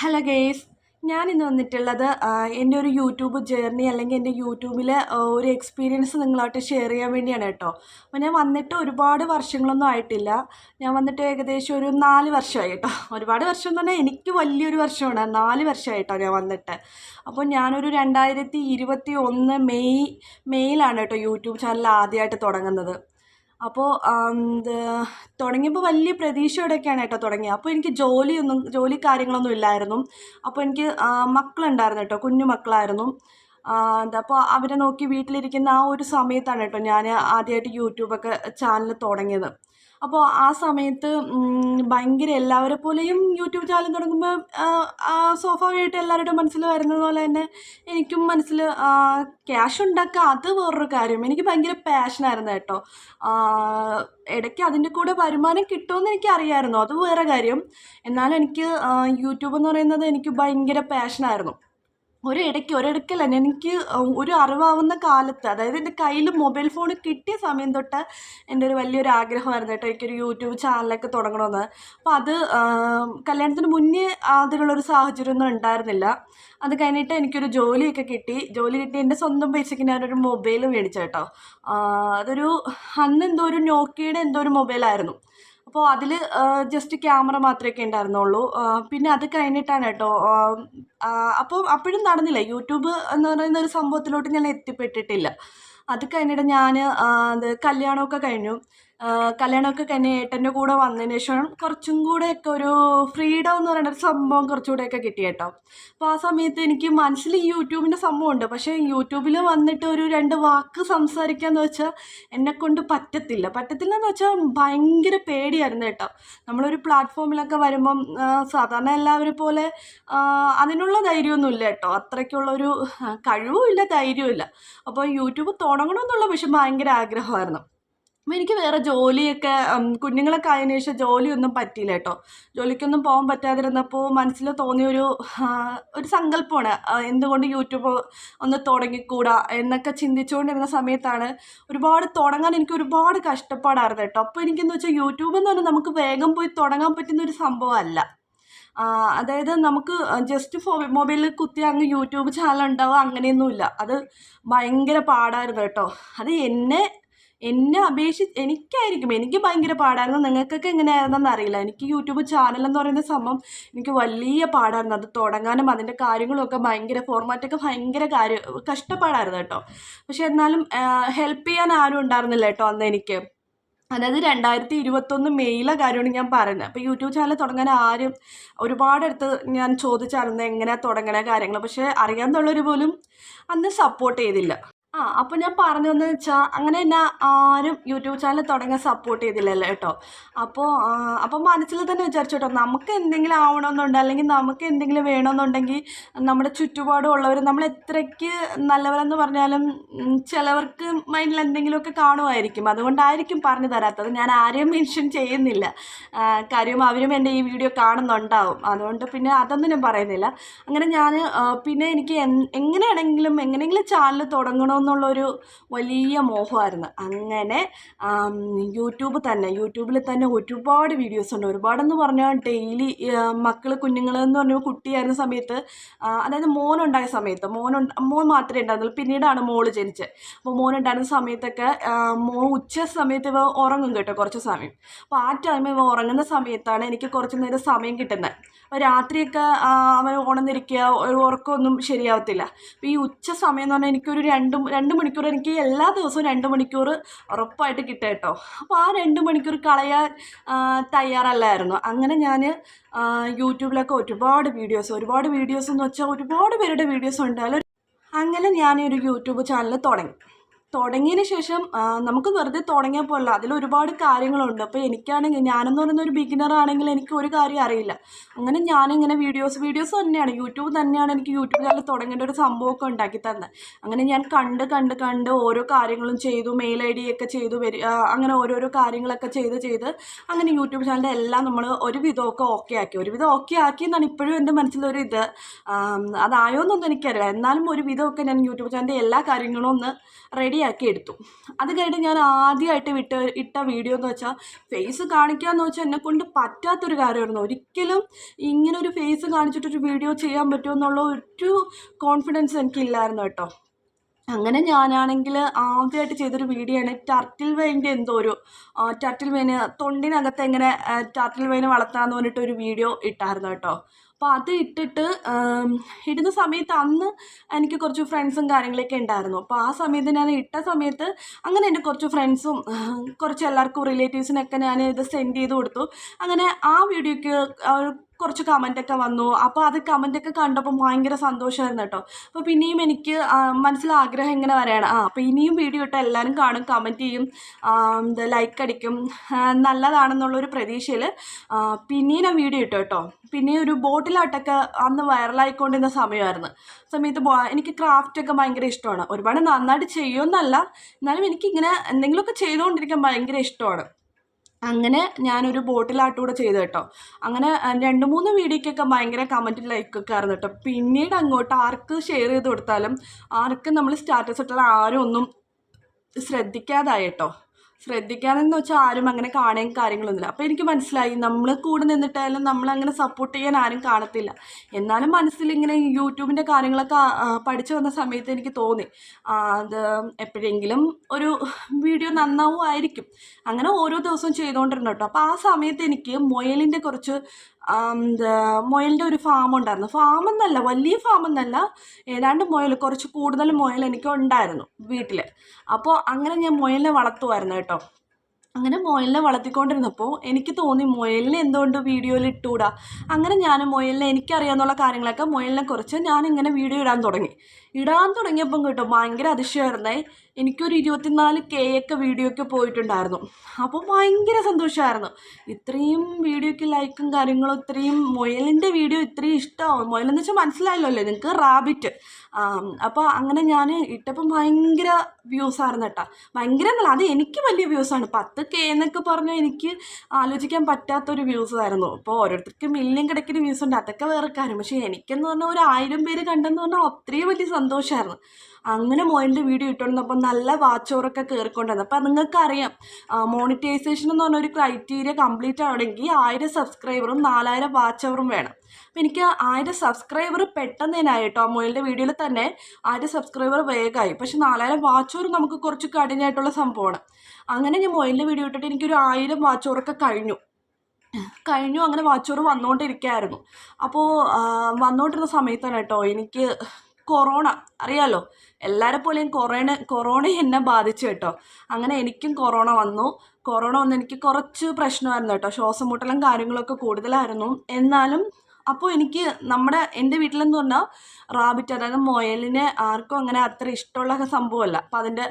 Hello guys, ഞാനിന്ന് വന്നിട്ടുള്ളത് എൻ്റെ ഒരു യൂട്യൂബ് ജേർണി അല്ലെങ്കിൽ എൻ്റെ യൂട്യൂബിലെ ഒരു എക്സ്പീരിയൻസ് നിങ്ങളായിട്ട് ഷെയർ ചെയ്യാൻ വേണ്ടിയാണ് കേട്ടോ. അപ്പോൾ ഞാൻ വന്നിട്ട് ഒരുപാട് വർഷങ്ങളൊന്നും ആയിട്ടില്ല. ഞാൻ വന്നിട്ട് ഏകദേശം ഒരു 4 വർഷമായി കേട്ടോ. ഒരുപാട് വർഷം എന്ന് പറഞ്ഞാൽ എനിക്ക് വലിയൊരു വർഷമാണ്. 4 വർഷമായിട്ടോ ഞാൻ വന്നിട്ട്. അപ്പോൾ ഞാനൊരു 2021 മെയ്യിലാണ് കേട്ടോ യൂട്യൂബ് ചാനൽ ആദ്യമായിട്ട് തുടങ്ങുന്നത്. അപ്പോൾ തുടങ്ങിയപ്പോൾ വലിയ പ്രതീക്ഷയോടെയൊക്കെയാണ് കേട്ടോ തുടങ്ങിയത്. അപ്പോൾ എനിക്ക് ജോലി കാര്യങ്ങളൊന്നും ഇല്ലായിരുന്നു. അപ്പോൾ എനിക്ക് മക്കളുണ്ടായിരുന്നു കേട്ടോ, കുഞ്ഞു മക്കളായിരുന്നു. അപ്പോൾ അവരെ നോക്കി വീട്ടിലിരിക്കുന്ന ആ ഒരു സമയത്താണ് കേട്ടോ ഞാൻ ആദ്യമായിട്ട് യൂട്യൂബൊക്കെ ചാനൽ തുടങ്ങിയത്. അപ്പോൾ ആ സമയത്ത് ഭയങ്കര എല്ലാവരെ പോലെയും യൂട്യൂബ് ചാനൽ തുടങ്ങുമ്പോൾ സ്വാഭാവികമായിട്ട് എല്ലാവരുടെയും മനസ്സിൽ വരുന്നത് പോലെ തന്നെ എനിക്കും മനസ്സിൽ ക്യാഷ് ഉണ്ടാക്കുക അത് വേറൊരു കാര്യം. എനിക്ക് ഭയങ്കര പാഷനായിരുന്നു കേട്ടോ. ഇടയ്ക്ക് അതിൻ്റെ കൂടെ വരുമാനം കിട്ടുമെന്ന് എനിക്കറിയാമായിരുന്നു, അത് വേറെ കാര്യം. എന്നാലും എനിക്ക് യൂട്യൂബ് എന്ന് പറയുന്നത് എനിക്ക് ഭയങ്കര പാഷനായിരുന്നു. ഒരിടയ്ക്കല്ല, എനിക്ക് ഒരു അറിവാവുന്ന കാലത്ത്, അതായത് എൻ്റെ കയ്യിൽ മൊബൈൽ ഫോൺ കിട്ടിയ സമയം തൊട്ട് എൻ്റെ ഒരു വലിയൊരു ആഗ്രഹമായിരുന്നു കേട്ടോ എനിക്കൊരു യൂട്യൂബ് ചാനലൊക്കെ തുടങ്ങണമെന്ന്. അപ്പോൾ അത് കല്യാണത്തിന് മുന്നേ അതിനുള്ളൊരു സാഹചര്യമൊന്നും ഉണ്ടായിരുന്നില്ല. അത് കഴിഞ്ഞിട്ട് എനിക്കൊരു ജോലി കിട്ടി എൻ്റെ സ്വന്തം പൈസയ്ക്ക് ഞാനൊരു മൊബൈൽ മേടിച്ചു കേട്ടോ. അതൊരു അന്ന് എന്തോ ഒരു നോക്കിയയുടെ എന്തോ ഒരു മൊബൈലായിരുന്നു. അപ്പോൾ അതിൽ ജസ്റ്റ് ക്യാമറ മാത്രമേ ഉണ്ടായിരുന്നുള്ളൂ. പിന്നെ അത് കഴിഞ്ഞിട്ടാണ് കേട്ടോ. അപ്പോൾ അപ്പോഴും നടന്നില്ല, യൂട്യൂബ് എന്ന് പറയുന്ന ഒരു സംഭവത്തിലോട്ട് ഞാൻ എത്തിപ്പെട്ടിട്ടില്ല. അത് കഴിഞ്ഞിട്ട് ഞാൻ കല്യാണമൊക്കെ കഴിഞ്ഞു. ഏട്ടൻ്റെ കൂടെ വന്നതിന് ശേഷം കുറച്ചും കൂടെയൊക്കെ ഒരു ഫ്രീഡം എന്ന് പറയുന്ന ഒരു സംഭവം കുറച്ചുകൂടെയൊക്കെ കിട്ടി കേട്ടോ. അപ്പോൾ ആ സമയത്ത് എനിക്ക് മനസ്സിൽ ഈ യൂട്യൂബിൻ്റെ സംഭവമുണ്ട്, പക്ഷേ യൂട്യൂബിൽ വന്നിട്ട് ഒരു 2 വാക്ക് സംസാരിക്കാമെന്ന് വെച്ചാൽ എന്നെക്കൊണ്ട് പറ്റത്തില്ലെന്ന് വെച്ചാൽ ഭയങ്കര പേടിയായിരുന്നു കേട്ടോ. നമ്മളൊരു പ്ലാറ്റ്ഫോമിലൊക്കെ വരുമ്പം സാധാരണ എല്ലാവരെ പോലെ അതിനുള്ള ധൈര്യമൊന്നുമില്ല കേട്ടോ. അത്രയ്ക്കുള്ളൊരു കഴിവും ഇല്ല, ധൈര്യവും ഇല്ല. അപ്പോൾ യൂട്യൂബ് തുടങ്ങണമെന്നുള്ള പക്ഷെ ഭയങ്കര ആഗ്രഹമായിരുന്നു. അപ്പോൾ എനിക്ക് വേറെ ജോലിയൊക്കെ കുഞ്ഞുങ്ങളൊക്കെ ആയതിനു ശേഷം ജോലിയൊന്നും പറ്റിയില്ല കേട്ടോ. ജോലിക്കൊന്നും പോകാൻ പറ്റാതിരുന്നപ്പോൾ മനസ്സിൽ തോന്നിയൊരു സങ്കല്പമാണ്, എന്തുകൊണ്ട് യൂട്യൂബ് ഒന്ന് തുടങ്ങിക്കൂടാ എന്നൊക്കെ ചിന്തിച്ചുകൊണ്ടിരുന്ന സമയത്താണ് തുടങ്ങാൻ എനിക്ക് ഒരുപാട് കഷ്ടപ്പാടായിരുന്നു കേട്ടോ. അപ്പോൾ എനിക്കെന്ന് വെച്ചാൽ യൂട്യൂബ് എന്ന് പറഞ്ഞാൽ നമുക്ക് വേഗം പോയി തുടങ്ങാൻ പറ്റുന്ന ഒരു സംഭവമല്ല. അതായത് നമുക്ക് ജസ്റ്റ് മൊബൈലിൽ കുത്തി അങ്ങ് യൂട്യൂബ് ചാനൽ ഉണ്ടാവുക അങ്ങനെയൊന്നുമില്ല. അത് ഭയങ്കര പാടായിരുന്നു കേട്ടോ. അത് എന്നെ അപേക്ഷിച്ച് എനിക്ക് ഭയങ്കര പാടായിരുന്നു. നിങ്ങൾക്കൊക്കെ എങ്ങനെയായിരുന്നെന്ന് അറിയില്ല. എനിക്ക് യൂട്യൂബ് ചാനൽ എന്ന് പറയുന്ന സംഭവം എനിക്ക് വലിയ പാടായിരുന്നു. അത് തുടങ്ങാനും അതിൻ്റെ കാര്യങ്ങളുമൊക്കെ ഭയങ്കര ഫോർമാറ്റൊക്കെ ഭയങ്കര കഷ്ടപ്പാടായിരുന്നു കേട്ടോ. പക്ഷെ എന്നാലും ഹെൽപ്പ് ചെയ്യാൻ ആരും ഉണ്ടായിരുന്നില്ല കേട്ടോ അന്ന് എനിക്ക്. അതായത് 2021 മെയ്യിലെ കാര്യമാണ് ഞാൻ പറയുന്നത്. അപ്പോൾ യൂട്യൂബ് ചാനൽ തുടങ്ങാൻ ഒരുപാടടുത്ത് ഞാൻ ചോദിച്ചായിരുന്നു എങ്ങനെയാണ് തുടങ്ങണ കാര്യങ്ങൾ. പക്ഷേ അറിയാമെന്നുള്ളവർ പോലും അന്ന് സപ്പോർട്ട് ചെയ്തില്ല. അപ്പോൾ ഞാൻ പറഞ്ഞതെന്ന് വെച്ചാൽ അങ്ങനെ തന്നെ ആരും യൂട്യൂബ് ചാനൽ തുടങ്ങാൻ സപ്പോർട്ട് ചെയ്തില്ലല്ലോ കേട്ടോ. അപ്പോൾ മനസ്സിൽ തന്നെ വിചാരിച്ചു കേട്ടോ, നമുക്ക് എന്തെങ്കിലും ആവണമെന്നുണ്ട് അല്ലെങ്കിൽ നമുക്ക് എന്തെങ്കിലും വേണമെന്നുണ്ടെങ്കിൽ നമ്മുടെ ചുറ്റുപാടുമുള്ളവർ നമ്മൾ എത്രയ്ക്ക് നല്ലവരെന്ന് പറഞ്ഞാലും ചിലവർക്ക് മൈൻഡിൽ എന്തെങ്കിലുമൊക്കെ കാണുമായിരിക്കും. അതുകൊണ്ടായിരിക്കും പറഞ്ഞു തരാത്തത്. ഞാൻ ആരെയും മെൻഷൻ ചെയ്യുന്നില്ല, കാര്യം അവരും എൻ്റെ ഈ വീഡിയോ കാണുന്നുണ്ടാവും. അതുകൊണ്ട് പിന്നെ അതൊന്നും ഞാൻ പറയുന്നില്ല. അങ്ങനെ ഞാൻ പിന്നെ എനിക്ക് എങ്ങനെയെങ്കിലും ചാനൽ തുടങ്ങണമെന്നുള്ളൊരു വലിയ മോഹമായിരുന്നു. അങ്ങനെ യൂട്യൂബിൽ തന്നെ ഒരുപാട് വീഡിയോസ് ഉണ്ട്. ഒരുപാടെന്ന് പറഞ്ഞാൽ ഡെയിലി കുഞ്ഞുങ്ങളെന്ന് പറഞ്ഞാൽ കുട്ടിയായിരുന്ന സമയത്ത്, അതായത് മോനുണ്ടായ സമയത്ത്, മോൻ മാത്രമേ ഉണ്ടായിരുന്നുള്ളൂ. പിന്നീടാണ് മോള് ജനിച്ചത്. അപ്പോൾ മോനുണ്ടായിരുന്ന സമയത്തൊക്കെ ഉച്ച സമയത്ത് ഇവ ഉറങ്ങും കേട്ടോ കുറച്ച് സമയം. അപ്പോൾ ആ ടൈം ഇവ ഉറങ്ങുന്ന സമയത്താണ് എനിക്ക് കുറച്ച് നേരം സമയം കിട്ടുന്നത്. അപ്പോൾ രാത്രിയൊക്കെ അവൻ ഉണർന്നിരിക്കുക, ഒരു ഉറക്കമൊന്നും ശരിയാവത്തില്ല. അപ്പോൾ ഈ ഉച്ച സമയം എന്ന് പറഞ്ഞാൽ എനിക്കൊരു 2 മണിക്കൂർ, എനിക്ക് എല്ലാ ദിവസവും 2 മണിക്കൂർ ഉറപ്പായിട്ട് കിട്ടും കേട്ടോ. അപ്പോൾ ആ 2 മണിക്കൂർ കളയാൻ തയ്യാറല്ലായിരുന്നു. അങ്ങനെ ഞാൻ യൂട്യൂബിലൊക്കെ ഒരുപാട് വീഡിയോസ് എന്ന് വെച്ചാൽ ഒരുപാട് പേരുടെ വീഡിയോസ് ഉണ്ട്. അങ്ങനെ ഞാനൊരു യൂട്യൂബ് ചാനൽ തുടങ്ങിയതിന് ശേഷം നമുക്ക് വെറുതെ തുടങ്ങിയാൽ പോലല്ല, അതിലൊരുപാട് കാര്യങ്ങളുണ്ട്. അപ്പോൾ ഞാനെന്ന് പറയുന്ന ഒരു ബിഗിനർ ആണെങ്കിൽ എനിക്ക് ഒരു കാര്യം അറിയില്ല. അങ്ങനെ ഞാനിങ്ങനെ വീഡിയോസ് തന്നെയാണ്, യൂട്യൂബ് തന്നെയാണ് എനിക്ക് യൂട്യൂബ് ചാനൽ തുടങ്ങേണ്ട ഒരു സംഭവമൊക്കെ ഉണ്ടാക്കി തന്നത്. അങ്ങനെ ഞാൻ കണ്ട് ഓരോ കാര്യങ്ങളും ചെയ്തു, മെയിൽ ID ഒക്കെ ചെയ്തു അങ്ങനെ ഓരോരോ കാര്യങ്ങളൊക്കെ ചെയ്ത് അങ്ങനെ യൂട്യൂബ് ചാനലിൻ്റെ എല്ലാം നമ്മൾ ഒരുവിധമൊക്കെ ഓക്കെ ആക്കി എന്നാണ് ഇപ്പോഴും എൻ്റെ മനസ്സിലൊരു ഇത്. അതായോ എന്നൊന്നും എനിക്കറിയില്ല. എന്നാലും ഒരുവിധമൊക്കെ ഞാൻ യൂട്യൂബ് ചാനലിൻ്റെ എല്ലാ കാര്യങ്ങളും ഒന്ന് റെഡി ആക്കി എടുത്തു. അത് കഴിഞ്ഞിട്ട് ഞാൻ ആദ്യമായിട്ട് ഇട്ട വീഡിയോ എന്ന് വെച്ചാൽ ഫേസ് കാണിക്കാമെന്ന് വെച്ചാൽ എന്നെക്കൊണ്ട് പറ്റാത്തൊരു കാര്യമായിരുന്നു. ഒരിക്കലും ഇങ്ങനൊരു ഫേസ് കാണിച്ചിട്ടൊരു വീഡിയോ ചെയ്യാൻ പറ്റുമെന്നുള്ള ഒരു കോൺഫിഡൻസ് എനിക്കില്ലായിരുന്നു കേട്ടോ. അങ്ങനെ ഞാനാണെങ്കിൽ ആദ്യമായിട്ട് ചെയ്തൊരു വീഡിയോ ആണ് ടർട്ടിൽ വെയിൻ്റെ എന്തോ ഒരു ടർട്ടിൽ വെയിന് തൊണ്ടിനകത്ത് എങ്ങനെ ടർട്ടിൽ വെയിന് വളർത്താമെന്ന് പറഞ്ഞിട്ടൊരു വീഡിയോ ഇട്ടായിരുന്നു കേട്ടോ. അപ്പോൾ അത് ഇടുന്ന സമയത്ത് അന്ന് എനിക്ക് കുറച്ച് ഫ്രണ്ട്സും കാര്യങ്ങളൊക്കെ ഉണ്ടായിരുന്നു. അപ്പോൾ ആ സമയത്ത് ഞാൻ ഇട്ട സമയത്ത് അങ്ങനെ എൻ്റെ കുറച്ച് ഫ്രണ്ട്സും കുറച്ച് എല്ലാവർക്കും റിലേറ്റീവ്സിനൊക്കെ ഞാൻ ഇത് സെൻഡ് ചെയ്ത് കൊടുത്തു. അങ്ങനെ ആ വീഡിയോയ്ക്ക് കുറച്ച് കമൻറ്റൊക്കെ വന്നു. അപ്പോൾ അത് കമൻറ്റൊക്കെ കണ്ടപ്പോൾ ഭയങ്കര സന്തോഷമായിരുന്നു കേട്ടോ. അപ്പോൾ പിന്നെയും എനിക്ക് മനസ്സിലാഗ്രഹം ഇങ്ങനെ വരികയാണ്, അപ്പോൾ ഇനിയും വീഡിയോ ഇട്ടാൽ എല്ലാവരും കാണും, കമൻറ്റ് ചെയ്യും, ലൈക്ക് അടിക്കും, നല്ലതാണെന്നുള്ളൊരു പ്രതീക്ഷയിൽ പിന്നെയും ഞാൻ വീഡിയോ ഇട്ടു കേട്ടോ. പിന്നെ ഒരു ബോട്ടിലാട്ടൊക്കെ അന്ന് വൈറലായിക്കൊണ്ടിരുന്ന സമയമായിരുന്നു. എനിക്ക് ക്രാഫ്റ്റൊക്കെ ഭയങ്കര ഇഷ്ടമാണ്. ഒരുപാട് നന്നായിട്ട് ചെയ്യുമെന്നല്ല, എന്നാലും എനിക്കിങ്ങനെ എന്തെങ്കിലുമൊക്കെ ചെയ്തുകൊണ്ടിരിക്കാൻ ഭയങ്കര ഇഷ്ടമാണ്. അങ്ങനെ ഞാനൊരു ബോട്ടിലാട്ടൂടെ ചെയ്തു കേട്ടോ. അങ്ങനെ 2-3 വീഡിയോയ്ക്കൊക്കെ ഭയങ്കര കമൻറ്റ് ലൈക്കൊക്കെ ആയിരുന്നു കേട്ടോ. പിന്നീട് അങ്ങോട്ട് ആർക്ക് ഷെയർ ചെയ്ത് കൊടുത്താലും ആർക്കും നമ്മൾ സ്റ്റാറ്റസ് ഇട്ടാൽ ആരും ഒന്നും ശ്രദ്ധിക്കാതായി കേട്ടോ. ശ്രദ്ധിക്കാനെന്ന് വെച്ചാൽ ആരും അങ്ങനെ കാണുകയും കാര്യങ്ങളൊന്നുമില്ല. അപ്പോൾ എനിക്ക് മനസ്സിലായി നമ്മൾ കൂടെ നിന്നിട്ടായാലും നമ്മളങ്ങനെ സപ്പോർട്ട് ചെയ്യാൻ ആരും കാണത്തില്ല. എന്നാലും മനസ്സിലിങ്ങനെ യൂട്യൂബിൻ്റെ കാര്യങ്ങളൊക്കെ പഠിച്ചു വന്ന സമയത്ത് എനിക്ക് തോന്നി അത് എപ്പോഴെങ്കിലും ഒരു വീഡിയോ നന്നാവുമായിരിക്കും. അങ്ങനെ ഓരോ ദിവസവും ചെയ്തുകൊണ്ടിരുന്നു കേട്ടോ. അപ്പോൾ ആ സമയത്ത് എനിക്ക് മുയലിൻ്റെ കുറച്ച് മുയലിൻ്റെ ഒരു ഫാം ഉണ്ടായിരുന്നു. ഫാമെന്നല്ല, വലിയ ഫാമെന്നല്ല, ഏതാണ്ട് മുയൽ കുറച്ച് കൂടുതൽ മുയൽ എനിക്ക് ഉണ്ടായിരുന്നു വീട്ടിൽ. അപ്പോൾ അങ്ങനെ ഞാൻ മുയലിനെ വളർത്തുമായിരുന്നു കേട്ടോ. അങ്ങനെ മുയലിനെ വളർത്തിക്കൊണ്ടിരുന്നപ്പോൾ എനിക്ക് തോന്നി മുയലിനെ എന്തുകൊണ്ട് വീഡിയോയിൽ ഇട്ടുകൂടാ. അങ്ങനെ ഞാൻ മുയലിനെ എനിക്കറിയാവുന്ന കാര്യങ്ങളൊക്കെ മുയലിനെ കുറിച്ച് ഞാനിങ്ങനെ വീഡിയോ ഇടാൻ തുടങ്ങിയപ്പം കേട്ടോ ഭയങ്കര അതിശയമായിരുന്നേ. എനിക്കൊരു 24K ഒക്കെ വീഡിയോ ഒക്കെ പോയിട്ടുണ്ടായിരുന്നു. അപ്പോൾ ഭയങ്കര സന്തോഷമായിരുന്നു. ഇത്രയും വീഡിയോയ്ക്ക് ലൈക്കും കാര്യങ്ങളും, ഇത്രയും മുയലിൻ്റെ വീഡിയോ ഇത്രയും ഇഷ്ടമാവും. മുയലെന്ന് വെച്ചാൽ മനസ്സിലായല്ലോ അല്ലേ നിങ്ങൾക്ക്, റാബിറ്റ്. അപ്പോൾ അങ്ങനെ ഞാൻ ഇട്ടപ്പം ഭയങ്കര വ്യൂസായിരുന്നു കേട്ടോ. ഭയങ്കര എന്നല്ല, അത് എനിക്ക് വലിയ വ്യൂസാണ്. 10K എന്നൊക്കെ പറഞ്ഞാൽ എനിക്ക് ആലോചിക്കാൻ പറ്റാത്തൊരു വ്യൂസായിരുന്നു. അപ്പോൾ ഓരോരുത്തർക്ക് മില്യൺ കണക്കിന് വ്യൂസ് ഉണ്ട്, അതൊക്കെ വേറെ കാര്യം. പക്ഷേ എനിക്കെന്ന് പറഞ്ഞാൽ ഒരു 1000 പേര് കണ്ടെന്ന് പറഞ്ഞാൽ അത്രയും വലിയ സന്തോഷമായിരുന്നു. അങ്ങനെ മുയലിൻ്റെ വീഡിയോ ഇട്ടുകൊണ്ടിരുന്നപ്പോൾ നല്ല വാച്ചോറൊക്കെ കയറിക്കൊണ്ടിരുന്നു. അപ്പോൾ നിങ്ങൾക്കറിയാം മോണിറ്റൈസേഷൻ എന്ന് പറഞ്ഞൊരു ക്രൈറ്റീരിയ കംപ്ലീറ്റ് ആവണമെങ്കിൽ 1000 സബ്സ്ക്രൈബറും 4000 വാച്ച് അവറും വേണം. അപ്പോൾ എനിക്ക് 1000 സബ്സ്ക്രൈബർ പെട്ടെന്ന് തന്നെയായി കേട്ടോ. മുയലിൻ്റെ വീഡിയോയിൽ തന്നെ 1000 സബ്സ്ക്രൈബർ വേഗമായി. പക്ഷേ 4000 വാച്ച് അവർ നമുക്ക് കുറച്ച് കഠിനമായിട്ടുള്ള സംഭവമാണ്. അങ്ങനെ ഞാൻ മുയലിൻ്റെ വീഡിയോ ഇട്ടിട്ട് എനിക്കൊരു 1000 വാച്ച് അവറൊക്കെ കഴിഞ്ഞു. അങ്ങനെ വാച്ച് അവർ വന്നുകൊണ്ടിരിക്കുകയായിരുന്നു. അപ്പോൾ വന്നുകൊണ്ടിരുന്ന സമയത്താണ് കേട്ടോ എനിക്ക് കൊറോണ, അറിയാലോ എല്ലാവരെ പോലെയും കൊറോണ എന്നെ ബാധിച്ചു കേട്ടോ. അങ്ങനെ എനിക്കും കൊറോണ വന്നു എനിക്ക് കുറച്ച് പ്രശ്നമായിരുന്നു കേട്ടോ. ശ്വാസം മുട്ടലും കാര്യങ്ങളൊക്കെ കൂടുതലായിരുന്നു. എന്നാലും അപ്പോൾ എൻ്റെ വീട്ടിലെന്ന് പറഞ്ഞാൽ റാബിറ്റ്, അതായത് മുയലിനെ ആർക്കും അങ്ങനെ അത്ര ഇഷ്ടമുള്ള സംഭവമല്ല. അപ്പോൾ അതിൻ്റെ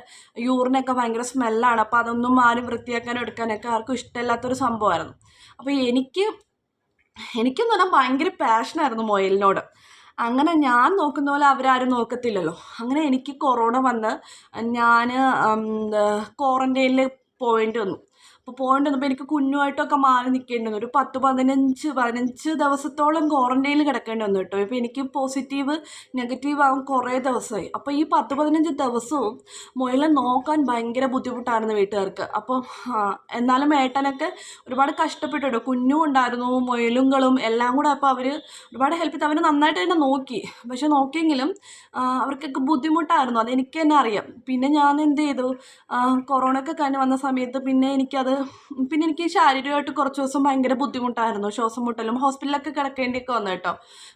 യൂറിനൊക്കെ ഭയങ്കര സ്മെല്ലാണ്. അപ്പോൾ അതൊന്നും ആരും വൃത്തിയാക്കാനും എടുക്കാനൊക്കെ ആർക്കും ഇഷ്ടമില്ലാത്തൊരു സംഭവമായിരുന്നു. അപ്പോൾ എനിക്കെന്ന് പറഞ്ഞാൽ ഭയങ്കര പാഷനായിരുന്നു മുയലിനോട്. അങ്ങനെ ഞാൻ നോക്കുന്ന പോലെ അവരാരും നോക്കത്തില്ലല്ലോ. അങ്ങനെ എനിക്ക് കൊറോണ വന്ന് ഞാൻ ക്വാറൻറ്റൈനിൽ പോകേണ്ടി വന്നു. അപ്പോൾ പോകേണ്ടി വന്നപ്പോൾ എനിക്ക് കുഞ്ഞുമായിട്ടൊക്കെ മാറി നിൽക്കേണ്ടി വന്നു. ഒരു 10-15 ദിവസത്തോളം ക്വാറൻറ്റൈനിൽ കിടക്കേണ്ടി വന്നു കേട്ടോ. ഇപ്പോൾ എനിക്ക് നെഗറ്റീവ് ആവാൻ കുറേ ദിവസമായി. അപ്പോൾ ഈ 10-15 ദിവസവും മുയലിനെ നോക്കാൻ ഭയങ്കര ബുദ്ധിമുട്ടായിരുന്നു വീട്ടുകാർക്ക്. അപ്പോൾ എന്നാലും ഏട്ടനൊക്കെ ഒരുപാട് കഷ്ടപ്പെട്ടു കേട്ടോ. കുഞ്ഞും ഉണ്ടായിരുന്നു, മുയലുകളും എല്ലാം കൂടെ. അപ്പോൾ അവർ ഒരുപാട് ഹെൽപ്പ് ചെയ്ത്, അവർ നന്നായിട്ട് തന്നെ നോക്കി. പക്ഷെ നോക്കിയെങ്കിലും അവർക്കൊക്കെ ബുദ്ധിമുട്ടായിരുന്നു, അതെനിക്ക് തന്നെ അറിയാം. പിന്നെ ഞാൻ എന്ത് ചെയ്തു, കൊറോണ ഒക്കെ കഴിഞ്ഞ് വന്ന സമയത്ത് പിന്നെ എനിക്ക് ശാരീരികമായിട്ട് കുറച്ച് ദിവസം ഭയങ്കര ബുദ്ധിമുട്ടായിരുന്നു. ശ്വാസം മുട്ടലും ഹോസ്പിറ്റലിലൊക്കെ കിടക്കേണ്ടിയൊക്കെ വന്നു കേട്ടോ.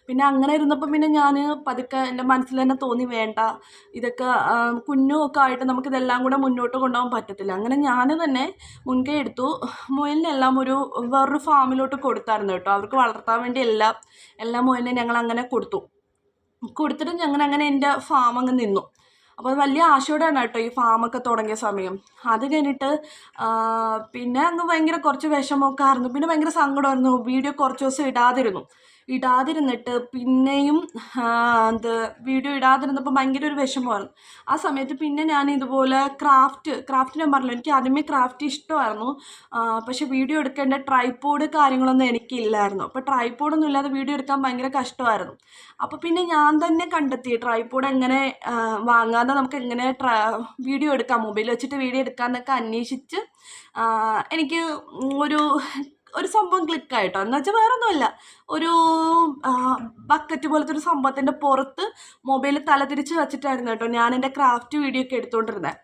പിന്നെ അങ്ങനെ ഇരുന്നപ്പോൾ പിന്നെ ഞാൻ പതുക്കെ എൻ്റെ മനസ്സിൽ തന്നെ തോന്നി, വേണ്ട, ഇതൊക്കെ കുഞ്ഞുമൊക്കെ ആയിട്ട് നമുക്കിതെല്ലാം കൂടെ മുന്നോട്ട് കൊണ്ടുപോകാൻ പറ്റത്തില്ല. അങ്ങനെ ഞാൻ തന്നെ മുൻകൈ എടുത്തു. മുയലിനെല്ലാം വേറൊരു ഫാമിലോട്ട് കൊടുത്തായിരുന്നു കേട്ടോ. അവർക്ക് വളർത്താൻ വേണ്ടി എല്ലാ മുയലിനെ ഞങ്ങൾ അങ്ങനെ കൊടുത്തിട്ട് ഞങ്ങൾ അങ്ങനെ എൻ്റെ ഫാം അങ്ങ് നിന്നു. അപ്പോൾ അത് വലിയ ആശയോടെയാണ് കേട്ടോ ഈ ഫാമൊക്കെ തുടങ്ങിയ സമയം. അത് കഴിഞ്ഞിട്ട് പിന്നെ അങ്ങ് ഭയങ്കര കുറച്ച് വിഷമമൊക്കെ ആയിരുന്നു. പിന്നെ ഭയങ്കര സങ്കടമായിരുന്നു. വീഡിയോ കുറച്ച് ദിവസം ഇടാതിരുന്നു. ഇടാതിരുന്നിട്ട് പിന്നെയും എന്ത് വീഡിയോ ഇടാതിരുന്നപ്പോൾ ഭയങ്കര ഒരു വിഷമമായിരുന്നു. ആ സമയത്ത് പിന്നെ ഞാൻ ഇതുപോലെ ക്രാഫ്റ്റ് ഞാൻ പറഞ്ഞല്ലോ, എനിക്ക് ആദ്യമേ ക്രാഫ്റ്റ് ഇഷ്ടമായിരുന്നു. പക്ഷെ വീഡിയോ എടുക്കേണ്ട ട്രൈപോഡ് കാര്യങ്ങളൊന്നും എനിക്കില്ലായിരുന്നു. അപ്പോൾ ട്രൈപോഡൊന്നും ഇല്ലാതെ വീഡിയോ എടുക്കാൻ ഭയങ്കര കഷ്ടമായിരുന്നു. അപ്പോൾ പിന്നെ ഞാൻ തന്നെ കണ്ടെത്തി ട്രൈപോഡ് എങ്ങനെ വാങ്ങാതെ നമുക്ക് എങ്ങനെ വീഡിയോ എടുക്കാം, മൊബൈൽ വെച്ചിട്ട് വീഡിയോ എടുക്കാമെന്നൊക്കെ അന്വേഷിച്ച് എനിക്ക് ഒരു ഒരു സംഭവം ക്ലിക്കായിട്ടോ. എന്ന് വെച്ചാൽ വേറെ ഒന്നുമല്ല, ഒരു ബക്കറ്റ് പോലത്തെ ഒരു സംഭവത്തിൻ്റെ പുറത്ത് മൊബൈൽ തലതിരിച്ച് വെച്ചിട്ടായിരുന്നു കേട്ടോ ഞാൻ എൻ്റെ ക്രാഫ്റ്റ് വീഡിയോ ഒക്കെ എടുത്തുകൊണ്ടിരുന്നത്.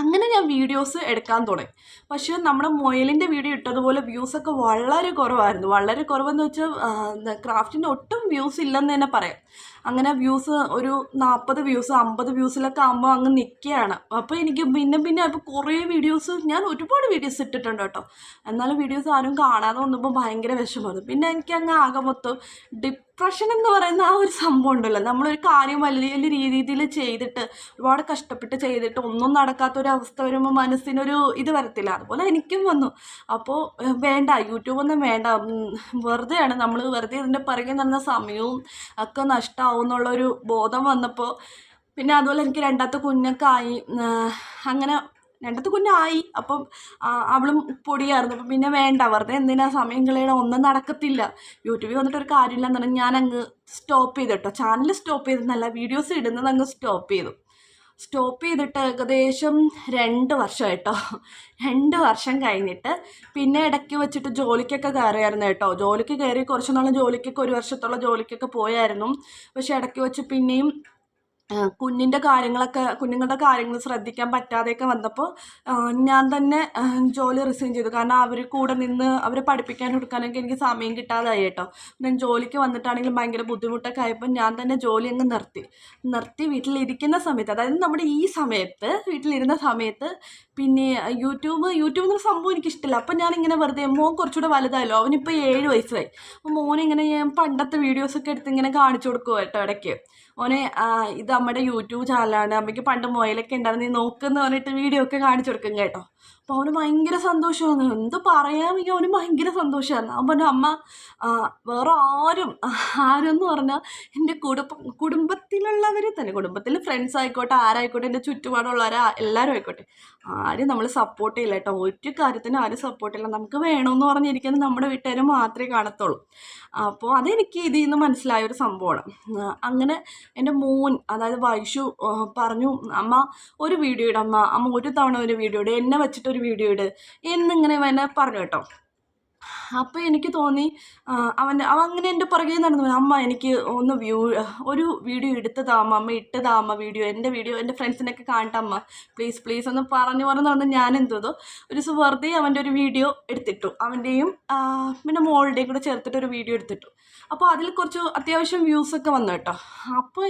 അങ്ങനെ ഞാൻ വീഡിയോസ് എടുക്കാൻ തുടങ്ങി. പക്ഷേ നമ്മുടെ മുയലിൻ്റെ വീഡിയോ ഇട്ടതുപോലെ വ്യൂസൊക്കെ വളരെ കുറവായിരുന്നു. വളരെ കുറവെന്ന് വെച്ചാൽ ക്രാഫ്റ്റിൻ്റെ ഒട്ടും വ്യൂസ് ഇല്ലെന്ന് തന്നെ പറയാം. അങ്ങനെ വ്യൂസ് ഒരു 40 വ്യൂസ് 50 വ്യൂസിലൊക്കെ ആകുമ്പോൾ അങ്ങ് നിൽക്കുകയാണ്. അപ്പോൾ എനിക്ക് പിന്നെ ഇപ്പോൾ കുറേ വീഡിയോസ്, ഞാൻ ഒരുപാട് വീഡിയോസ് ഇട്ടിട്ടുണ്ട് കേട്ടോ. എന്നാലും വീഡിയോസ് ആരും കാണാതെ വന്നപ്പോൾ ഭയങ്കര വിഷമമായിരുന്നു. പിന്നെ എനിക്ക് അങ്ങ് ആകെ മൊത്തം ഡിപ്രഷൻ എന്ന് പറയുന്ന ആ ഒരു സംഭവം ഉണ്ടല്ലോ, നമ്മളൊരു കാര്യം വലിയ വലിയ രീതിയിൽ ചെയ്തിട്ട് ഒരുപാട് കഷ്ടപ്പെട്ട് ചെയ്തിട്ട് ഒന്നും നടക്കാത്തൊരവസ്ഥ വരുമ്പോൾ മനസ്സിനൊരു ഇത് വരത്തില്ല. അതുപോലെ എനിക്കും വന്നു. അപ്പോൾ വേണ്ട, യൂട്യൂബൊന്നും വേണ്ട, വെറുതെയാണ് നമ്മൾ വെറുതെ ഇതിൻ്റെ പിറകെ നടന്ന സമയവും ഒക്കെ നഷ്ടമാവും എന്നുള്ളൊരു ബോധം വന്നപ്പോൾ പിന്നെ അതുപോലെ എനിക്ക് രണ്ടാമത്തെ കുഞ്ഞൊക്കെ ആയി. അങ്ങനെ രണ്ടാമത്തെ കുഞ്ഞായി. അപ്പം അവളും പൊടിയായിരുന്നു. അപ്പം പിന്നെ വേണ്ട, വെറുതെ എന്തിനാ സമയം കളയണം, ഒന്നും നടക്കത്തില്ല, യൂട്യൂബിൽ വന്നിട്ടൊരു കാര്യമില്ല എന്ന് പറഞ്ഞാൽ ഞാനങ്ങ് സ്റ്റോപ്പ് ചെയ്തു കേട്ടോ. ചാനൽ സ്റ്റോപ്പ് ചെയ്തെന്നല്ല, വീഡിയോസ് ഇടുന്നത് അങ്ങ് സ്റ്റോപ്പ് ചെയ്തിട്ട് ഏകദേശം 2 വർഷമായിട്ടോ. 2 വർഷം കഴിഞ്ഞിട്ട് പിന്നെ ഇടയ്ക്ക് വെച്ചിട്ട് ജോലിക്കൊക്കെ കയറിയായിരുന്നു കേട്ടോ. ജോലിക്ക് കയറി കുറച്ച് നാൾ ജോലിക്കൊക്കെ 1 വർഷത്തോളം ജോലിക്കൊക്കെ പോയായിരുന്നു. പക്ഷെ ഇടയ്ക്ക് വെച്ച് പിന്നെയും കുഞ്ഞുങ്ങളുടെ കാര്യങ്ങൾ ശ്രദ്ധിക്കാൻ പറ്റാതെയൊക്കെ വന്നപ്പോൾ ഞാൻ തന്നെ ജോലി റിസൈൻ ചെയ്തു. കാരണം അവർ കൂടെ നിന്ന് അവരെ പഠിപ്പിക്കാനും എടുക്കാനൊക്കെ എനിക്ക് സമയം കിട്ടാതായി കേട്ടോ. ഞാൻ ജോലിക്ക് വന്നിട്ടാണെങ്കിലും ഭയങ്കര ബുദ്ധിമുട്ടൊക്കെ ആയപ്പോൾ ഞാൻ തന്നെ ജോലി അങ്ങ് നിർത്തി വീട്ടിലിരിക്കുന്ന സമയത്ത്, അതായത് നമ്മുടെ ഈ സമയത്ത് വീട്ടിലിരുന്ന സമയത്ത് പിന്നെ യൂട്യൂബ് എന്നൊരു സംഭവം എനിക്കിഷ്ടമില്ല. അപ്പം ഞാനിങ്ങനെ വെറുതെ, മോൻ കുറച്ചുകൂടെ വലുതായല്ലോ, അവനിപ്പോൾ 7 വയസ്സായി. അപ്പോൾ മോനിങ്ങനെ ഞാൻ പണ്ടത്തെ വീഡിയോസൊക്കെ എടുത്ത് ഇങ്ങനെ കാണിച്ചു കൊടുക്കും കേട്ടോ ഇടയ്ക്ക്. ഓനെ ഇത് നമ്മുടെ യൂട്യൂബ് ചാനലാണ്, അമ്മയ്ക്ക് പണ്ട് മൊയിലൊക്കെ ഉണ്ടായിരുന്നു, നീ നോക്കുമെന്ന് പറഞ്ഞിട്ട് വീഡിയോ ഒക്കെ കാണിച്ചു കൊടുക്കും കേട്ടോ. അപ്പോൾ അവന് ഭയങ്കര സന്തോഷമാണ്, എന്ത് പറയാമെങ്കിൽ അവന് ഭയങ്കര സന്തോഷമായിരുന്നു. അവൻ പറഞ്ഞു, അമ്മ വേറെ ആരെന്ന് പറഞ്ഞാൽ എൻ്റെ കുടുംബത്തിലുള്ളവർ തന്നെ, കുടുംബത്തിൽ ഫ്രണ്ട്സ് ആയിക്കോട്ടെ, ആരായിക്കോട്ടെ, എൻ്റെ ചുറ്റുപാടുള്ളവർ എല്ലാവരും ആയിക്കോട്ടെ, ആരും നമ്മൾ സപ്പോർട്ട് ചെയ്യില്ല കേട്ടോ. ഒരു കാര്യത്തിനും ആരും സപ്പോർട്ട് ചെയ്യില്ല. നമുക്ക് വേണമെന്ന് പറഞ്ഞിരിക്കുന്നത് നമ്മുടെ വീട്ടുകാർ മാത്രമേ കാണത്തുള്ളൂ. അപ്പോൾ അതെനിക്ക് ഇതിൽ നിന്ന് മനസ്സിലായ ഒരു സംഭവമാണ്. അങ്ങനെ എൻ്റെ മോൻ, അതായത് വൈഷു പറഞ്ഞു, അമ്മ ഒരു വീഡിയോ അമ്മ ഒരു തവണ ഒരു വീഡിയോ ഇട്, എന്നെ വെച്ചിട്ടൊരു വീഡിയോ ഇട് എന്നിങ്ങനെ എന്നെ പറഞ്ഞു കേട്ടോ. അപ്പോൾ എനിക്ക് തോന്നി, അവൻ അങ്ങനെ എൻ്റെ പുറകെ നടന്നു, അമ്മ എനിക്ക് ഒരു വീഡിയോ എടുത്ത് താമ്മ, അമ്മ ഇട്ട് താമ്മ, എൻ്റെ വീഡിയോ എൻ്റെ ഫ്രണ്ട്സിനൊക്കെ കാണട്ടമ്മ, പ്ലീസ് എന്ന് പറഞ്ഞ് ഞാൻ എന്തോ ഒരു ദിവസം വെറുതെ അവൻ്റെ ഒരു വീഡിയോ എടുത്തിട്ടു. അവൻ്റെയും പിന്നെ മോളുടെയും കൂടെ ചേർത്തിട്ടൊരു വീഡിയോ എടുത്തിട്ടു. അപ്പോൾ അതിൽ കുറച്ച് അത്യാവശ്യം വ്യൂസൊക്കെ വന്നു കേട്ടോ. അപ്പോൾ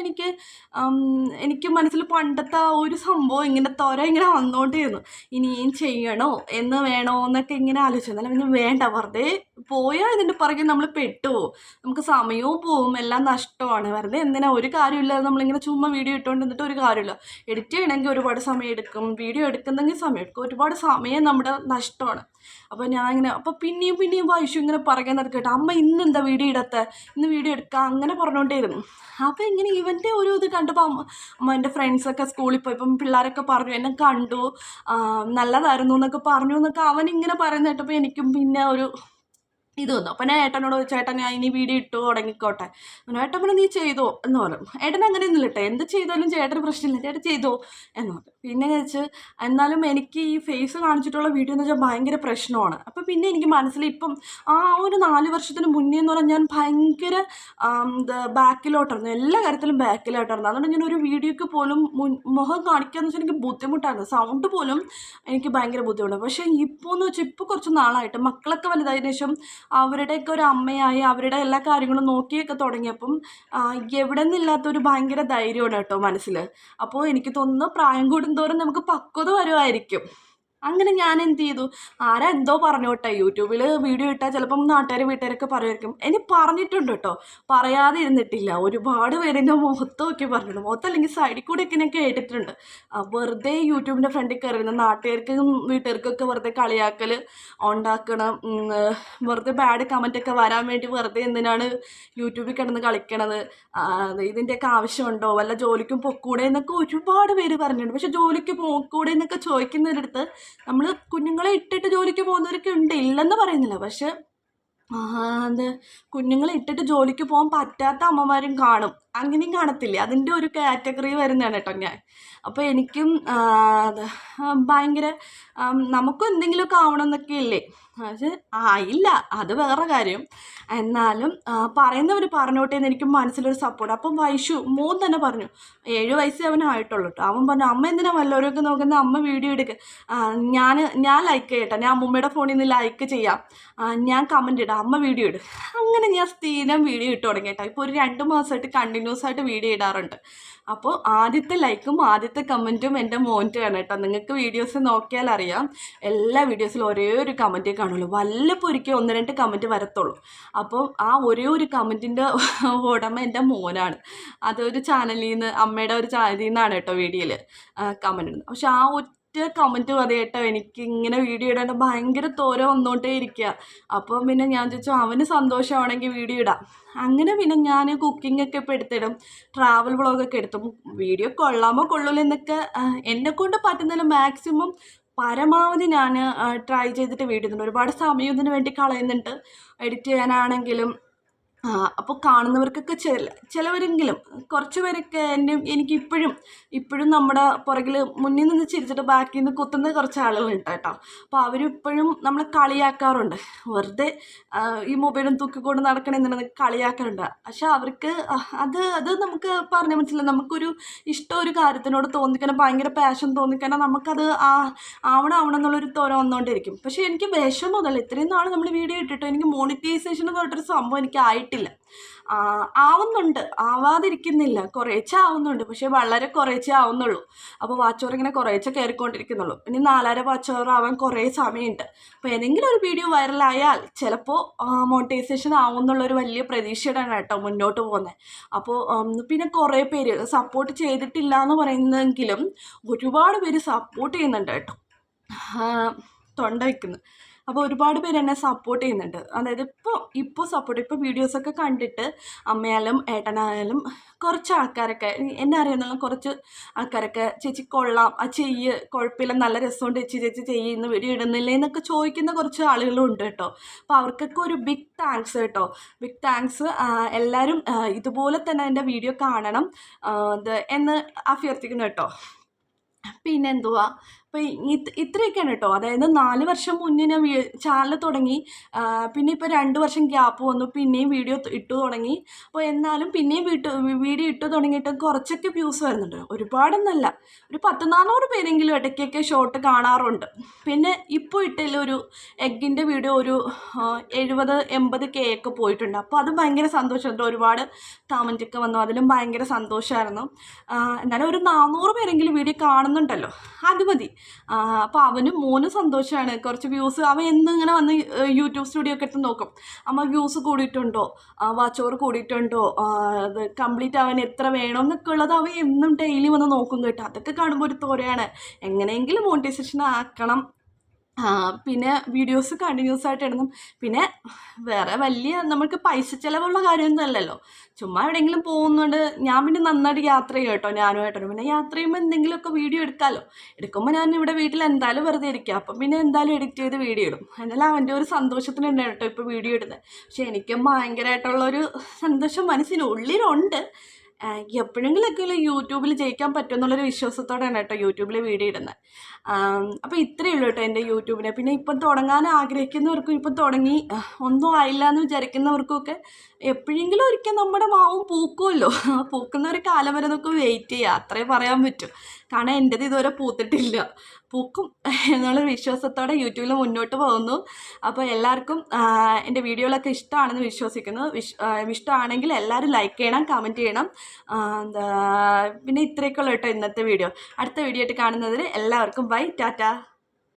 എനിക്ക് മനസ്സിൽ പണ്ടത്തെ ആ ഒരു സംഭവം ഇങ്ങനെ വന്നുകൊണ്ടിരുന്നു. ഇനിയും ചെയ്യണോ എന്ന് വേണോ എന്നൊക്കെ ഇങ്ങനെ ആലോചിച്ചു. എന്നാലും പിന്നെ വേണ്ട, വെറുതെ പോയാൽ ഇതിൻ്റെ പുറകെ നമ്മൾ പെട്ടുപോകും, നമുക്ക് സമയവും പോവും, എല്ലാം നഷ്ടമാണ്. വെറുതെ എന്തിനാ, ഒരു കാര്യമില്ലാതെ നമ്മളിങ്ങനെ ചുമ്മാ വീഡിയോ ഇട്ടുകൊണ്ട് നിന്നിട്ട് ഒരു കാര്യമില്ല. എഡിറ്റ് ചെയ്യണമെങ്കിൽ ഒരുപാട് സമയം എടുക്കും, വീഡിയോ എടുക്കുന്നെങ്കിൽ സമയം എടുക്കും, ഒരുപാട് സമയം നമ്മുടെ നഷ്ടമാണ്. അപ്പോൾ അപ്പോൾ പിന്നെയും വൈഷു ഇങ്ങനെ പുറകെ നടക്കട്ടെ, അമ്മ ഇന്നെന്താ വീഡിയോ ഇന്ന് വീഡിയോ എടുക്കാം, അങ്ങനെ പറഞ്ഞുകൊണ്ടേയിരുന്നു. അപ്പോൾ ഇങ്ങനെ ഇവൻ്റെ ഒരു ഇത് കണ്ടപ്പോൾ അമ്മ എൻ്റെ ഫ്രണ്ട്സൊക്കെ സ്കൂളിൽ പോയപ്പം പിള്ളേരൊക്കെ പറഞ്ഞു, എന്നെ കണ്ടു, നല്ലതായിരുന്നു എന്നൊക്കെ പറഞ്ഞു എന്നൊക്കെ അവനിങ്ങനെ പറയുന്ന കേട്ടപ്പോൾ എനിക്കും പിന്നെ ഒരു ഇത് വന്നു. അപ്പം ഞാൻ ഏട്ടനോട് ചോദിച്ചു, ഏട്ടൻ ഞാൻ ഇനി വീഡിയോ ഇട്ടു തുടങ്ങിക്കോട്ടെ. ഏട്ടൻ പറഞ്ഞു, നീ ചെയ്തോ എന്ന് പറഞ്ഞു. ഏട്ടൻ അങ്ങനെയൊന്നുമില്ല കേട്ടോ, എന്ത് ചെയ്താലും ചേട്ടന് പ്രശ്നമില്ല, ചേട്ടൻ ചെയ്തോ എന്ന് പറഞ്ഞു. പിന്നെ വെച്ച് എന്നാലും എനിക്ക് ഈ ഫേസ് കാണിച്ചിട്ടുള്ള വീഡിയോ എന്ന് വെച്ചാൽ ഭയങ്കര പ്രശ്നമാണ്. അപ്പം പിന്നെ എനിക്ക് മനസ്സിൽ ഇപ്പം ഒരു 4 വർഷത്തിന് മുന്നേ എന്ന് പറഞ്ഞാൽ ഞാൻ ഭയങ്കര ബാക്കിലോട്ടായിരുന്നു, എല്ലാ കാര്യത്തിലും ബാക്കിലോട്ടായിരുന്നു. അതുകൊണ്ട് ഞാൻ ഒരു വീഡിയോയ്ക്ക് പോലും മുഖം കാണിക്കാന്ന് വെച്ചാൽ എനിക്ക് ബുദ്ധിമുട്ടായിരുന്നു, സൗണ്ട് പോലും എനിക്ക് ഭയങ്കര ബുദ്ധിമുട്ടാണ്. പക്ഷേ ഇപ്പോൾ എന്ന് വെച്ചാൽ ഇപ്പോൾ കുറച്ച് നാളായിട്ട് മക്കളൊക്കെ വലുതായതിനു ശേഷം അവരുടെയൊക്കെ ഒരു അമ്മയായി അവരുടെ എല്ലാ കാര്യങ്ങളും നോക്കിയൊക്കെ തുടങ്ങിയപ്പം എവിടെ നിന്നില്ലാത്തൊരു ഭയങ്കര ധൈര്യമാണ് കേട്ടോ മനസ്സിൽ. അപ്പോൾ എനിക്ക് തോന്നുന്നു പ്രായം കൂടുന്തോറും നമുക്ക് പക്വത വരുമായിരിക്കും. അങ്ങനെ ഞാൻ എന്ത് ചെയ്തു, ആരാ എന്തോ പറഞ്ഞോട്ടെ, യൂട്യൂബിൽ വീഡിയോ ഇട്ടാൽ ചിലപ്പം നാട്ടുകാർ വീട്ടുകാരൊക്കെ പറയുമായിരിക്കും. ഇനി പറഞ്ഞിട്ടുണ്ട് കേട്ടോ, പറയാതെ ഇരുന്നിട്ടില്ല. ഒരുപാട് പേര് എൻ്റെ മുഖത്ത് നോക്കി പറഞ്ഞിട്ടുണ്ട്, മുഖത്തല്ലെങ്കിൽ സൈഡിൽ കൂടെയൊക്കെ ഞാൻ കേട്ടിട്ടുണ്ട്. വെറുതെ യൂട്യൂബിൻ്റെ ഫ്രണ്ടിൽ കയറുന്ന നാട്ടുകാർക്കും വീട്ടുകാർക്കൊക്കെ വെറുതെ കളിയാക്കൽ ഉണ്ടാക്കണം, വെറുതെ ബാഡ് കമൻറ്റൊക്കെ വരാൻ വേണ്ടി വെറുതെ എന്തിനാണ് യൂട്യൂബിൽ കിടന്ന് കളിക്കണത്, ഇതിൻ്റെയൊക്കെ ആവശ്യമുണ്ടോ, വല്ല ജോലിക്കും പൊക്കൂടെ എന്നൊക്കെ ഒരുപാട് പേര് പറഞ്ഞിട്ടുണ്ട്. പക്ഷെ ജോലിക്ക് പോക്കൂടെ എന്നൊക്കെ ചോദിക്കുന്നവരടുത്ത് നമ്മൾ കുഞ്ഞുങ്ങളെ ഇട്ടിട്ട് ജോലിക്ക് പോകുന്നവരൊക്കെ ഉണ്ട്, ഇല്ലെന്ന് പറയുന്നില്ല. പക്ഷെ അത് കുഞ്ഞുങ്ങളെ ഇട്ടിട്ട് ജോലിക്ക് പോകാൻ പറ്റാത്ത അമ്മമാരും കാണും, അങ്ങനെയും കാണത്തില്ലേ, അതിൻ്റെ ഒരു കാറ്റഗറി വരുന്നതാണ് കേട്ടോ ഞാൻ. അപ്പോൾ എനിക്കും അത് ഭയങ്കര നമുക്കും എന്തെങ്കിലുമൊക്കെ ആവണമെന്നൊക്കെ ഇല്ലേ, അത് ആയില്ല, അത് വേറെ കാര്യം. എന്നാലും പറയുന്നവർ പറഞ്ഞോട്ടെ എന്ന് എനിക്ക് മനസ്സിലൊരു സപ്പോർട്ട്. അപ്പം മോൻ തന്നെ പറഞ്ഞു, 7 വയസ്സേ അവനായിട്ടുള്ളൂ കേട്ടോ. അവൻ പറഞ്ഞു, അമ്മ എന്തിനാ വല്ലവരൊക്കെ നോക്കുന്നത്, അമ്മ വീഡിയോ എടുക്കുക, ഞാൻ ലൈക്ക് ചെയ്യട്ടെ, ഞാൻ അമ്മൂമ്മയുടെ ഫോണിൽ നിന്ന് ലൈക്ക് ചെയ്യാം, ഞാൻ കമൻറ്റ് ഇടാം, അമ്മ വീഡിയോ ഇടും. അങ്ങനെ ഞാൻ സ്ഥിരം വീഡിയോ ഇട്ട് തുടങ്ങി കേട്ടോ. ഇപ്പോൾ ഒരു 2 മാസമായിട്ട് കണ്ടിന്യൂസ് ആയിട്ട് വീഡിയോ ഇടാറുണ്ട്. അപ്പോൾ ആദ്യത്തെ ലൈക്കും ആദ്യത്തെ കമൻറ്റും എൻ്റെ മോൻ്റെയാണ് കേട്ടോ. നിങ്ങൾക്ക് വീഡിയോസ് നോക്കിയാൽ അറിയാം, എല്ലാ വീഡിയോസിലും ഒരേ ഒരു കമൻറ്റേ കാണുള്ളൂ, വല്ലപ്പോഴൊരിക്കൽ 1-2 കമൻറ്റ് വരത്തുള്ളൂ. അപ്പോൾ ആ ഒരേ ഒരു കമൻറ്റിൻ്റെ ഉടമ എൻ്റെ മോനാണ്. അതൊരു ചാനലിൽ നിന്ന്, അമ്മയുടെ ഒരു ചാനലിൽ നിന്നാണ് കേട്ടോ വീഡിയോയിൽ കമൻറ്റ് ഇടുന്നത്. പക്ഷെ ആ കമൻറ്റ് മതി കേട്ടോ എനിക്ക് ഇങ്ങനെ വീഡിയോ ഇടാണ്ട് ഭയങ്കര തോര വന്നുകൊണ്ടേ ഇരിക്കുക. അപ്പം പിന്നെ ഞാൻ ചോദിച്ചു, അവന് സന്തോഷമാണെങ്കിൽ വീഡിയോ ഇടാം. അങ്ങനെ പിന്നെ ഞാൻ കുക്കിങ്ങൊക്കെ ഇപ്പോൾ എടുത്തിടും, ട്രാവൽ വ്ളോഗൊക്കെ എടുത്തും. വീഡിയോ കൊള്ളാമോ കൊള്ളൂല്ലോ എന്നൊക്കെ എന്നെക്കൊണ്ട് പറ്റുന്നതിൽ മാക്സിമം പരമാവധി ഞാൻ ട്രൈ ചെയ്തിട്ട് വീഡിയോ ഇടുന്നുണ്ട്. ഒരുപാട് സമയം ഇതിന് വേണ്ടി കളയുന്നുണ്ട്, എഡിറ്റ് ചെയ്യാനാണെങ്കിലും. അപ്പോൾ കാണുന്നവർക്കൊക്കെ ചിലവരെങ്കിലും കുറച്ച് പേരൊക്കെ എനിക്കിപ്പോഴും നമ്മുടെ പുറകിൽ മുന്നിൽ നിന്ന് ചിരിച്ചിട്ട് ബാക്കിൽ നിന്ന് കുത്തുന്ന കുറച്ച് ആളുകളുണ്ട് കേട്ടോ. അപ്പോൾ അവരിപ്പോഴും നമ്മളെ കളിയാക്കാറുണ്ട്, വെറുതെ ഈ മൊബൈലും തൂക്കിക്കൊണ്ട് നടക്കണമെന്നുണ്ടെന്ന് കളിയാക്കാറുണ്ട്. പക്ഷെ അവർക്ക് അത് നമുക്ക് പറഞ്ഞാൽ മനസ്സിലായി, നമുക്കൊരു ഇഷ്ടം ഒരു കാര്യത്തിനോട് തോന്നിക്കണം, ഭയങ്കര പാഷൻ തോന്നിക്കണം, നമുക്കത് ആവണം എന്നുള്ളൊരു തോര വന്നുകൊണ്ടിരിക്കും. പക്ഷേ എനിക്ക് വിഷമമൊന്നുമല്ല, ഇത്രയും നാൾ നമ്മൾ വീഡിയോ ഇട്ടിട്ടോ എനിക്ക് മോണിറ്റൈസേഷൻ എന്ന് പറഞ്ഞിട്ടൊരു സംഭവം എനിക്ക് ആയിട്ടില്ല. ആവുന്നുണ്ട്, ആവാതിരിക്കുന്നില്ല, കുറേശ്ശെ ആവുന്നുണ്ട്, പക്ഷെ വളരെ കുറേശ്ശെ ആവുന്നുള്ളൂ. അപ്പോൾ വാച്ച് അവർ ഇങ്ങനെ കുറേശ്ശെ കയറിക്കൊണ്ടിരിക്കുന്നുള്ളൂ. ഇനി 4.5 വാച്ച് അവർ ആവാൻ കുറേ സമയമുണ്ട്. അപ്പോൾ ഏതെങ്കിലും ഒരു വീഡിയോ വൈറലായാൽ ചിലപ്പോൾ മോണിറ്റൈസേഷൻ ആവുമെന്നുള്ളൊരു വലിയ പ്രതീക്ഷയോടെയാണ് കേട്ടോ മുന്നോട്ട് പോകുന്നത്. അപ്പോൾ പിന്നെ കുറേ പേര് സപ്പോർട്ട് ചെയ്തിട്ടില്ല എന്ന് പറയുന്നെങ്കിലും ഒരുപാട് പേര് സപ്പോർട്ട് ചെയ്യുന്നുണ്ട് കേട്ടോ. തൊണ്ട വയ്ക്കുന്നു. അപ്പോൾ ഒരുപാട് പേര് എന്നെ സപ്പോർട്ട് ചെയ്യുന്നുണ്ട്. അതായത് ഇപ്പോൾ ഇപ്പോൾ വീഡിയോസൊക്കെ കണ്ടിട്ട് അമ്മയായാലും ഏട്ടനായാലും കുറച്ച് ആൾക്കാരൊക്കെ എന്നെ അറിയുന്നുള്ള കുറച്ച് ആൾക്കാരൊക്കെ, ചേച്ചി കൊള്ളാം, കുഴപ്പമില്ല, നല്ല രസമുണ്ട് ചേച്ചി ചെയ്യുന്ന വീഡിയോ ഇടുന്നില്ലേ എന്നൊക്കെ ചോദിക്കുന്ന കുറച്ച് ആളുകളും ഉണ്ട് കേട്ടോ. അപ്പോൾ അവർക്കൊക്കെ ഒരു ബിഗ് താങ്ക്സ് കേട്ടോ, ബിഗ് താങ്ക്സ്. എല്ലാവരും ഇതുപോലെ തന്നെ എൻ്റെ വീഡിയോ കാണണം എന്ന് അഭ്യർത്ഥിക്കുന്നു കേട്ടോ. പിന്നെന്തുവാ, അപ്പോൾ ഇത്രയൊക്കെയാണ് കേട്ടോ. അതായത് 4 വർഷം മുന്നേ ഞാൻ ചാനൽ തുടങ്ങി, പിന്നെ ഇപ്പോൾ 2 വർഷം ഗ്യാപ്പ് വന്നു, പിന്നെയും വീഡിയോ ഇട്ടു തുടങ്ങി. അപ്പോൾ എന്നാലും പിന്നെയും വീഡിയോ ഇട്ടു തുടങ്ങിയിട്ട് കുറച്ചൊക്കെ വ്യൂസ് വരുന്നുണ്ട്, ഒരുപാടൊന്നല്ല, ഒരു 10-400 പേരെങ്കിലും ഇടയ്ക്കൊക്കെ ഷോർട്ട് കാണാറുണ്ട്. പിന്നെ ഇപ്പോൾ ഇട്ടതിലൊരു എഗ്ഗിൻ്റെ വീഡിയോ ഒരു 70-80K ഒക്കെ പോയിട്ടുണ്ട്. അപ്പോൾ അത് ഭയങ്കര സന്തോഷമുണ്ട്, ഒരുപാട് കമൻറ്റൊക്കെ വന്നു, അതിലും ഭയങ്കര സന്തോഷമായിരുന്നു. എന്നാലും ഒരു 400 പേരെങ്കിലും വീഡിയോ കാണുന്നുണ്ടല്ലോ, അത് മതി. അപ്പോൾ മോനും സന്തോഷമാണ്, കുറച്ച് വ്യൂസ്. അവൻ എന്നിങ്ങനെ വന്ന് യൂട്യൂബ് സ്റ്റുഡിയോ ഒക്കെ എടുത്ത് നോക്കും, അമ്മ വ്യൂസ് കൂടിയിട്ടുണ്ടോ, വാച്ച് ഓവർ കൂടിയിട്ടുണ്ടോ, അത് കംപ്ലീറ്റ് അവൻ എത്ര വേണമെന്നൊക്കെ ഉള്ളത് അവൻ എന്നും ഡെയിലി വന്ന് നോക്കും കേട്ടോ. അതൊക്കെ കാണുമ്പോൾ ഒരു തോരയാണ്, എങ്ങനെയെങ്കിലും മോണിറ്റൈസേഷൻ ആക്കണം. പിന്നെ വീഡിയോസ് കണ്ടിന്യൂസ് ആയിട്ട് ഇടണം. പിന്നെ വേറെ വലിയ നമുക്ക് പൈസ ചിലവുള്ള കാര്യമൊന്നും അല്ലല്ലോ, ചുമ്മാ എവിടെയെങ്കിലും പോകുന്നുണ്ട്. ഞാൻ പിന്നെ നന്നായിട്ട് യാത്ര ചെയ്യും കേട്ടോ, ഞാനുമായിട്ടോ. പിന്നെ യാത്ര ചെയ്യുമ്പോൾ എന്തെങ്കിലുമൊക്കെ വീഡിയോ എടുക്കാമല്ലോ. എടുക്കുമ്പോൾ ഞാൻ ഇവിടെ വീട്ടിൽ എന്തായാലും വെറുതെ ഇരിക്കുക, അപ്പം പിന്നെ എന്തായാലും എഡിറ്റ് ചെയ്ത് വീഡിയോ ഇടും. എന്നാലും അവൻ്റെ ഒരു സന്തോഷത്തിനുണ്ട് കേട്ടോ ഇപ്പോൾ വീഡിയോ ഇടുന്നത്. പക്ഷെ എനിക്കും ഭയങ്കരമായിട്ടുള്ളൊരു സന്തോഷം മനസ്സിനുള്ളിലുണ്ട്. എപ്പോഴെങ്കിലൊക്കെ യൂട്യൂബിൽ ജയിക്കാൻ പറ്റുമെന്നുള്ളൊരു വിശ്വാസത്തോടെയാണ് കേട്ടോ യൂട്യൂബിൽ വീഡിയോ ഇടുന്നത്. അപ്പോൾ ഇത്രയേ ഉള്ളൂ കേട്ടോ എൻ്റെ യൂട്യൂബിനെ. പിന്നെ ഇപ്പം തുടങ്ങാൻ ആഗ്രഹിക്കുന്നവർക്കും ഇപ്പം തുടങ്ങി ഒന്നും ആയില്ല എന്ന് വിചാരിക്കുന്നവർക്കുമൊക്കെ എപ്പോഴെങ്കിലും ഒരിക്കൽ നമ്മുടെ മാവും പൂക്കുമല്ലോ, പൂക്കുന്ന ഒരു കാലം വരെ നമുക്ക് വെയിറ്റ് ചെയ്യുക, അത്രേ പറയാൻ പറ്റും. കാരണം എൻ്റെത് ഇതുവരെ പൂത്തിട്ടില്ല, പൂക്കും എന്നുള്ള വിശ്വാസത്തോടെ യൂട്യൂബിൽ മുന്നോട്ട് പോകുന്നു. അപ്പോൾ എല്ലാവർക്കും എൻ്റെ വീഡിയോകളൊക്കെ ഇഷ്ടമാണെന്ന് വിശ്വസിക്കുന്നു. ഇഷ്ടമാണെങ്കിൽ എല്ലാവരും ലൈക്ക് ചെയ്യണം, കമൻറ്റ് ചെയ്യണം. പിന്നെ ഇത്രയൊക്കെ ഉള്ളൂ കേട്ടോ ഇന്നത്തെ വീഡിയോ. അടുത്ത വീഡിയോ ആയിട്ട് കാണുന്നതിൽ എല്ലാവർക്കും ബൈ, ടാറ്റ.